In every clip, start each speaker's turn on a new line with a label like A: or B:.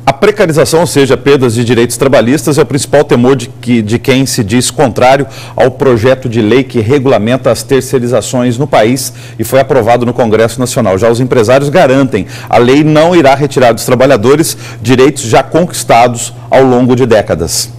A: A precarização, ou seja, perdas de direitos trabalhistas, é o principal temor de quem se diz contrário ao projeto de lei que regulamenta as terceirizações no país e foi aprovado no Congresso Nacional. Já os empresários garantem a lei não irá retirar dos trabalhadores direitos já conquistados ao longo de décadas.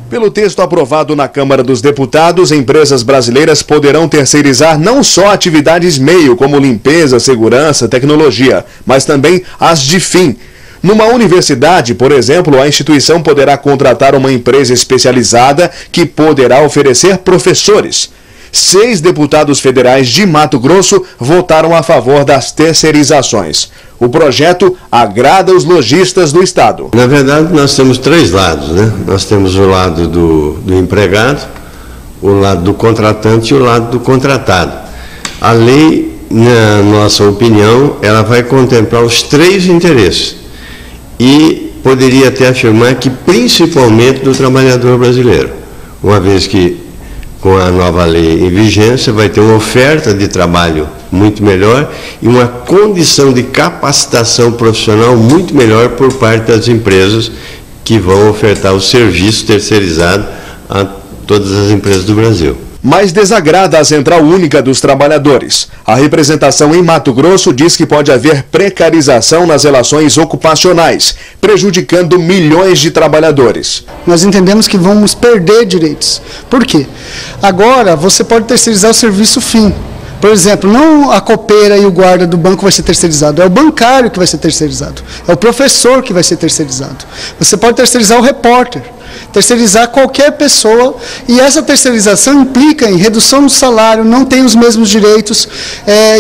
B: Pelo texto aprovado na Câmara dos Deputados, empresas brasileiras poderão terceirizar não só atividades meio, como limpeza, segurança, tecnologia, mas também as de fim. Numa universidade, por exemplo, a instituição poderá contratar uma empresa especializada que poderá oferecer professores. 6 deputados federais de Mato Grosso votaram a favor das terceirizações. O projeto agrada os lojistas do estado.
C: Na verdade, nós temos 3 lados, né? Nós temos o lado do empregado, o lado do contratante e o lado do contratado. A lei, na nossa opinião, ela vai contemplar os 3 interesses. E poderia até afirmar que principalmente do trabalhador brasileiro, uma vez que com a nova lei em vigência vai ter uma oferta de trabalho muito melhor e uma condição de capacitação profissional muito melhor por parte das empresas que vão ofertar o serviço terceirizado a todas as empresas do Brasil.
B: Mas desagrada a Central Única dos Trabalhadores. A representação em Mato Grosso diz que pode haver precarização nas relações ocupacionais, prejudicando milhões de trabalhadores.
D: Nós entendemos que vamos perder direitos. Por quê? Agora você pode terceirizar o serviço fim. Por exemplo, não a copeira e o guarda do banco vai ser terceirizado, é o bancário que vai ser terceirizado, é o professor que vai ser terceirizado. Você pode terceirizar o repórter, terceirizar qualquer pessoa, e essa terceirização implica em redução do salário, não tem os mesmos direitos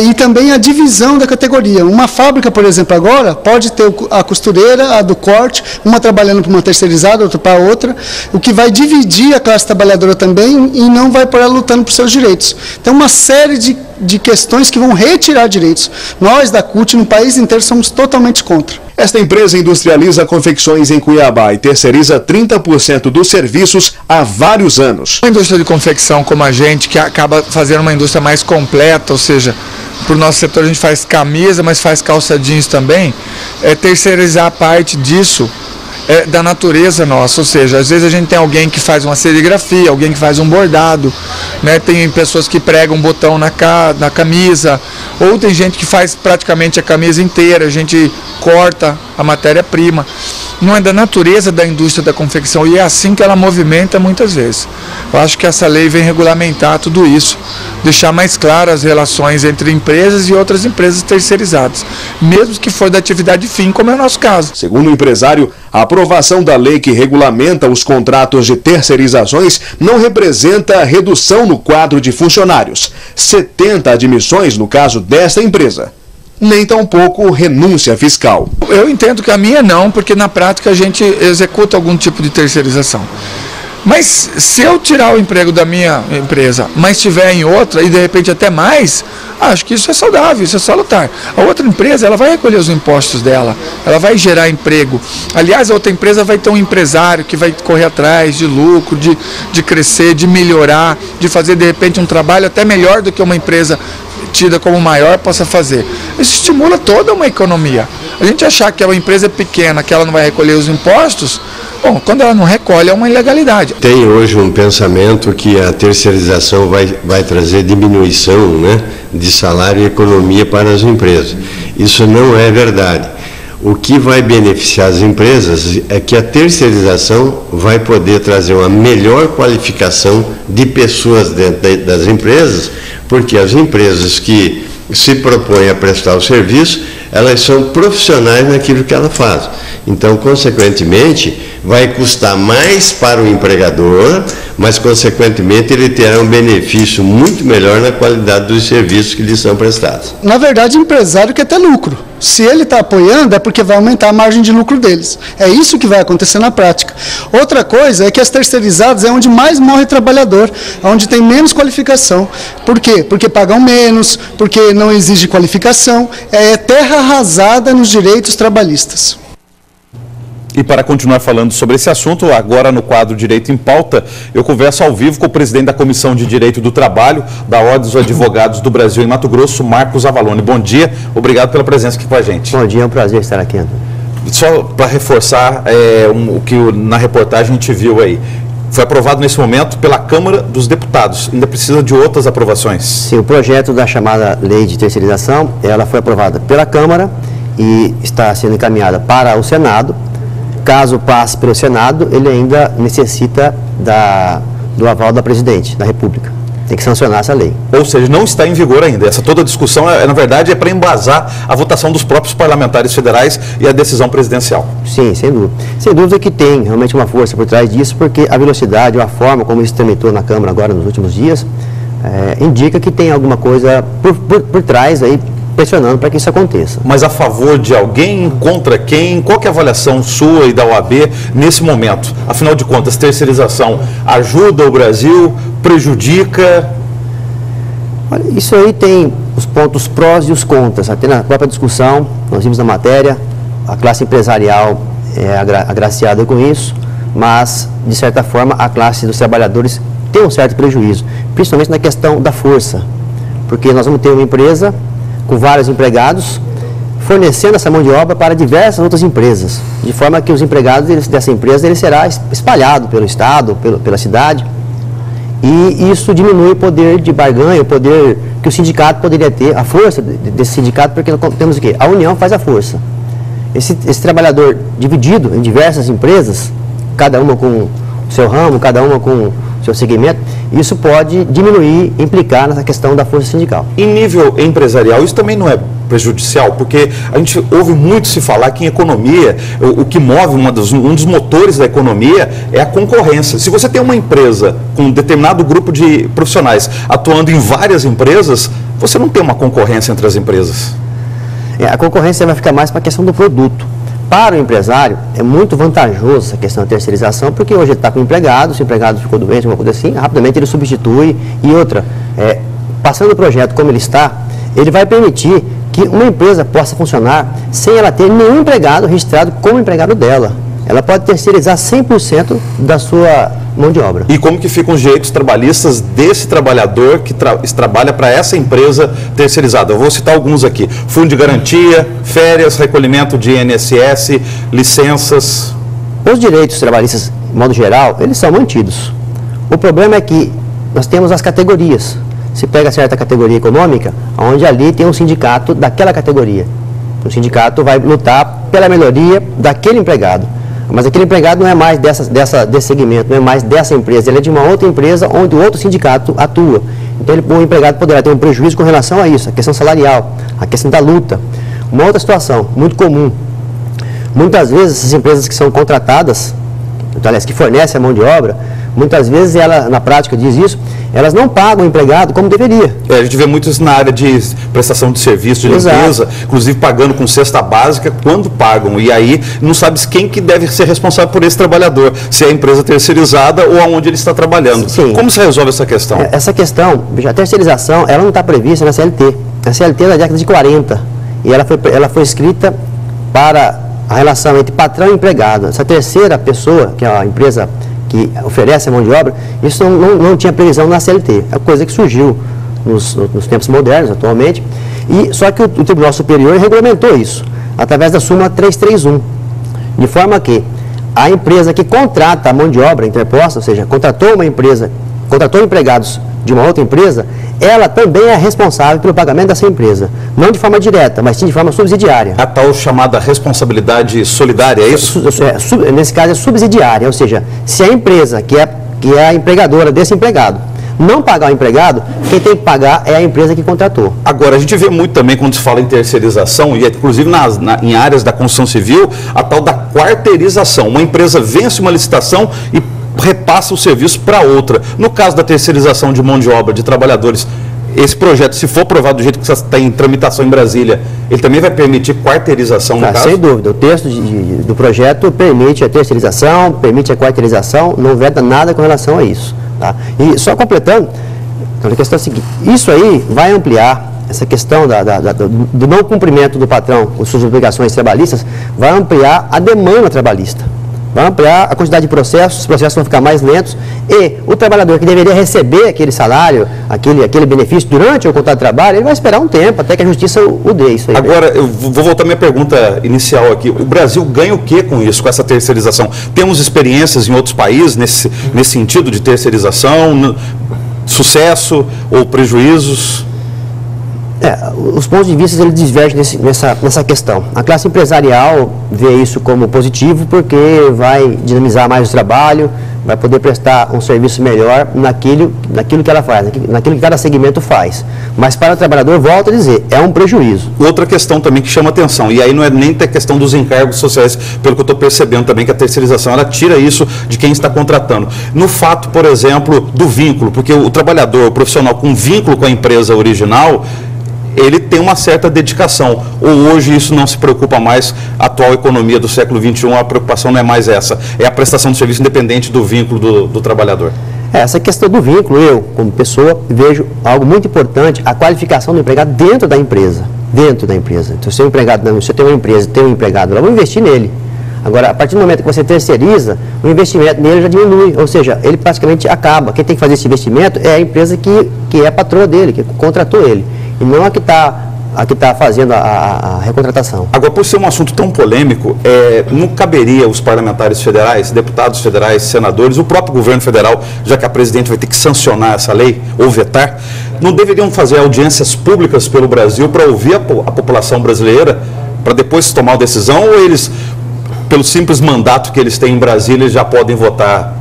D: e também a divisão da categoria. Uma fábrica, por exemplo, agora pode ter a costureira, a do corte, uma trabalhando para uma terceirizada, outra para outra, o que vai dividir a classe trabalhadora também e não vai pôr ela lutando por seus direitos. Então, uma série de questões que vão retirar direitos. Nós, da CUT, no país inteiro, somos totalmente contra.
B: Esta empresa industrializa confecções em Cuiabá e terceiriza 30% dos serviços há vários anos.
E: A indústria de confecção como a gente, que acaba fazendo uma indústria mais completa, ou seja, para o nosso setor a gente faz camisa, mas faz calça jeans também, terceirizar a parte disso da natureza nossa, ou seja, às vezes a gente tem alguém que faz uma serigrafia, alguém que faz um bordado, né? Tem pessoas que pregam um botão na camisa, ou tem gente que faz praticamente a camisa inteira, a gente corta a matéria-prima. Não é da natureza da indústria da confecção e é assim que ela movimenta muitas vezes. Eu acho que essa lei vem regulamentar tudo isso, deixar mais claras as relações entre empresas e outras empresas terceirizadas, mesmo que for da atividade fim, como é o nosso caso.
B: Segundo o empresário, a aprovação da lei que regulamenta os contratos de terceirizações não representa redução no quadro de funcionários, 70 admissões no caso desta empresa. Nem tampouco renúncia fiscal.
E: Eu entendo que a minha não, porque na prática a gente executa algum tipo de terceirização. Mas se eu tirar o emprego da minha empresa, mas estiver em outra e de repente até mais, acho que isso é saudável, isso é salutar. A outra empresa, ela vai recolher os impostos dela, ela vai gerar emprego. Aliás, a outra empresa vai ter um empresário que vai correr atrás de lucro, de crescer, de melhorar, de fazer de repente um trabalho até melhor do que uma empresa tida como maior possa fazer. Isso estimula toda uma economia. A gente achar que é uma empresa pequena, que ela não vai recolher os impostos, bom, quando ela não recolhe é uma ilegalidade.
C: Tem hoje um pensamento que a terceirização vai trazer diminuição, né, de salário e economia para as empresas. Isso não é verdade. O que vai beneficiar as empresas é que a terceirização vai poder trazer uma melhor qualificação de pessoas dentro das empresas, porque as empresas que se propõem a prestar o serviço, elas são profissionais naquilo que ela faz. Então, consequentemente, vai custar mais para o empregador, mas, consequentemente, ele terá um benefício muito melhor na qualidade dos serviços que lhe são prestados.
D: Na verdade, o empresário quer ter lucro. Se ele está apoiando, é porque vai aumentar a margem de lucro deles. É isso que vai acontecer na prática. Outra coisa é que as terceirizadas é onde mais morre trabalhador, onde tem menos qualificação. Por quê? Porque pagam menos, porque não exige qualificação. É terra arrasada nos direitos trabalhistas.
A: E para continuar falando sobre esse assunto, agora no quadro Direito em Pauta, eu converso ao vivo com o presidente da Comissão de Direito do Trabalho da Ordem dos Advogados do Brasil em Mato Grosso, Marcos Avalone. Bom dia, obrigado pela presença aqui com a gente.
F: Bom dia, é um prazer estar aqui.
A: Só para reforçar o que na reportagem a gente viu aí. Foi aprovado nesse momento pela Câmara dos Deputados. Ainda precisa de outras aprovações.
F: Sim, o projeto da chamada Lei de Terceirização, ela foi aprovada pela Câmara e está sendo encaminhada para o Senado. Caso passe pelo Senado, ele ainda necessita do aval da Presidente da República. Tem que sancionar essa lei.
A: Ou seja, não está em vigor ainda. Essa toda a discussão, na verdade, é para embasar a votação dos próprios parlamentares federais e a decisão presidencial.
F: Sim, sem dúvida. Sem dúvida que tem realmente uma força por trás disso, porque a velocidade, a forma como isso tramitou na Câmara agora nos últimos dias, indica que tem alguma coisa por trás aí, pressionando para que isso aconteça.
A: Mas a favor de alguém, contra quem? Qual que é a avaliação sua e da OAB nesse momento? Afinal de contas, terceirização ajuda o Brasil, prejudica?
F: Olha, isso aí tem os pontos prós e os contras. Até na própria discussão, nós vimos na matéria, a classe empresarial é agraciada com isso, mas, de certa forma, a classe dos trabalhadores tem um certo prejuízo, principalmente na questão da força, porque nós vamos ter uma empresa com vários empregados, fornecendo essa mão de obra para diversas outras empresas, de forma que os empregados dessa empresa ele será espalhado pelo Estado, pela cidade, e isso diminui o poder de barganha, o poder que o sindicato poderia ter, a força desse sindicato, porque nós temos o quê? A união faz a força. Esse trabalhador dividido em diversas empresas, cada uma com o seu ramo, cada uma com o seu segmento, isso pode diminuir, implicar nessa questão da força sindical.
A: Em nível empresarial, isso também não é prejudicial, porque a gente ouve muito se falar que em economia, o que move um dos motores da economia é a concorrência. Se você tem uma empresa com um determinado grupo de profissionais atuando em várias empresas, você não tem uma concorrência entre as empresas.
F: A concorrência vai ficar mais para a questão do produto. Para o empresário, é muito vantajoso essa questão da terceirização, porque hoje ele está com o empregado, se o empregado ficou doente, uma coisa assim, rapidamente ele substitui. E outra, passando o projeto como ele está, ele vai permitir que uma empresa possa funcionar sem ela ter nenhum empregado registrado como empregado dela. Ela pode terceirizar 100% da sua mão de obra.
A: E como que ficam os direitos trabalhistas desse trabalhador que trabalha para essa empresa terceirizada? Eu vou citar alguns aqui. Fundo de garantia, férias, recolhimento de INSS, licenças.
F: Os direitos trabalhistas, de modo geral, eles são mantidos. O problema é que nós temos as categorias. Se pega certa categoria econômica, onde ali tem um sindicato daquela categoria. O sindicato vai lutar pela melhoria daquele empregado. Mas aquele empregado não é mais desse segmento, não é mais dessa empresa, ele é de uma outra empresa onde o outro sindicato atua. Então o empregado poderá ter um prejuízo com relação a isso, a questão salarial, a questão da luta. Uma outra situação muito comum, muitas vezes essas empresas que são contratadas, aliás, que fornecem a mão de obra, muitas vezes ela, na prática, diz isso, elas não pagam o empregado como deveria.
A: A gente vê muito isso na área de prestação de serviço, de limpeza, exato, inclusive pagando com cesta básica quando pagam. E aí não sabe quem que deve ser responsável por esse trabalhador, se é a empresa terceirizada ou aonde ele está trabalhando.
F: Sim.
A: Como se resolve essa questão?
F: Essa questão, a terceirização, ela não está prevista na CLT. A CLT é da década de 40 e ela foi escrita para a relação entre patrão e empregado. Essa terceira pessoa, que é a empresa que oferece a mão de obra, isso não tinha previsão na CLT. É coisa que surgiu nos tempos modernos, atualmente. Só que o Tribunal Superior regulamentou isso, através da súmula 331. De forma que a empresa que contrata a mão de obra interposta, ou seja, contratou empregados de uma outra empresa, ela também é responsável pelo pagamento dessa empresa. Não de forma direta, mas sim de forma subsidiária.
A: A tal chamada responsabilidade solidária, é isso?
F: Nesse caso é subsidiária, ou seja, se a empresa que é a empregadora desse empregado não pagar o empregado, quem tem que pagar é a empresa que contratou.
A: Agora, a gente vê muito também quando se fala em terceirização, e inclusive em áreas da construção civil, a tal da quarteirização. Uma empresa vence uma licitação e repassa o serviço para outra. No caso da terceirização de mão de obra, de trabalhadores, esse projeto, se for aprovado do jeito que está em tramitação em Brasília, ele também vai permitir quarteirização, no caso?
F: Sem dúvida. O texto do projeto permite a terceirização, permite a quarteirização, não veda nada com relação a isso. Tá? E só completando, então, a questão é a seguinte, isso aí vai ampliar, essa questão do não cumprimento do patrão com suas obrigações trabalhistas, vai ampliar a demanda trabalhista. vai ampliar a quantidade de processos, os processos vão ficar mais lentos e o trabalhador que deveria receber aquele salário, aquele benefício durante o contrato de trabalho, ele vai esperar um tempo até que a justiça o dê isso aí.
A: Agora, eu vou voltar à minha pergunta inicial aqui. O Brasil ganha o que com isso, com essa terceirização? Temos experiências em outros países nesse sentido de terceirização, sucesso ou prejuízos?
F: Os pontos de vista eles divergem nessa questão. A classe empresarial vê isso como positivo porque vai dinamizar mais o trabalho, vai poder prestar um serviço melhor naquilo que ela faz, naquilo que cada segmento faz. Mas para o trabalhador, volto a dizer, é um prejuízo.
A: Outra questão também que chama atenção, e aí não é nem a questão dos encargos sociais, pelo que eu estou percebendo também, que a terceirização, ela tira isso de quem está contratando. No fato, por exemplo, do vínculo, porque o trabalhador, o profissional com vínculo com a empresa original, ele tem uma certa dedicação. Ou hoje isso não se preocupa mais, a atual economia do século XXI, a preocupação não é mais essa, é a prestação de serviço independente do vínculo do trabalhador.
F: Essa questão do vínculo, eu, como pessoa, vejo algo muito importante, a qualificação do empregado dentro da empresa. Dentro da empresa. Então, se você tem uma empresa e tem um empregado, ela vai investir nele. Agora, a partir do momento que você terceiriza, o investimento nele já diminui, ou seja, ele praticamente acaba. Quem tem que fazer esse investimento é a empresa que é a patroa dele, que contratou ele. E não a que está fazendo a recontratação.
A: Agora, por ser um assunto tão polêmico, não caberia os parlamentares federais, deputados federais, senadores, o próprio governo federal, já que a presidente vai ter que sancionar essa lei ou vetar, não deveriam fazer audiências públicas pelo Brasil para ouvir a população brasileira, para depois tomar uma decisão, ou eles, pelo simples mandato que eles têm em Brasília, eles já podem votar?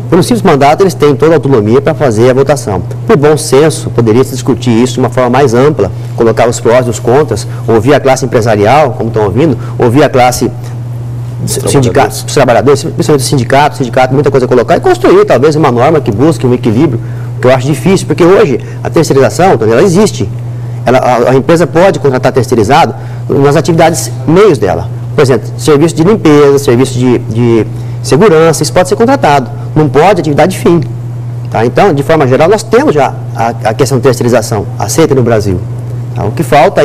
F: Pelo simples mandato, eles têm toda a autonomia para fazer a votação. Por bom senso, poderia-se discutir isso de uma forma mais ampla, colocar os prós e os contras, ouvir a classe empresarial, como estão ouvindo, ouvir a classe sindicatos, dos trabalhadores, principalmente o sindicato, muita coisa a colocar, e construir talvez uma norma que busque um equilíbrio, que eu acho difícil, porque hoje a terceirização, ela existe. A empresa pode contratar terceirizado nas atividades meios dela. Por exemplo, serviço de limpeza, serviço de segurança, isso pode ser contratado. Não pode atividade fim. Tá? Então, de forma geral, nós temos já a questão de terceirização aceita no Brasil. Tá? O que falta,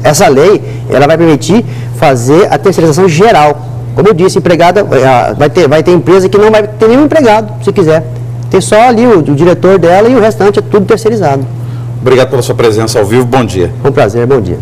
F: essa lei, ela vai permitir fazer a terceirização geral. Como eu disse, empregada, vai ter empresa que não vai ter nenhum empregado, se quiser. Tem só ali o diretor dela e o restante é tudo terceirizado.
A: Obrigado pela sua presença ao vivo, bom dia.
F: Um prazer, bom dia.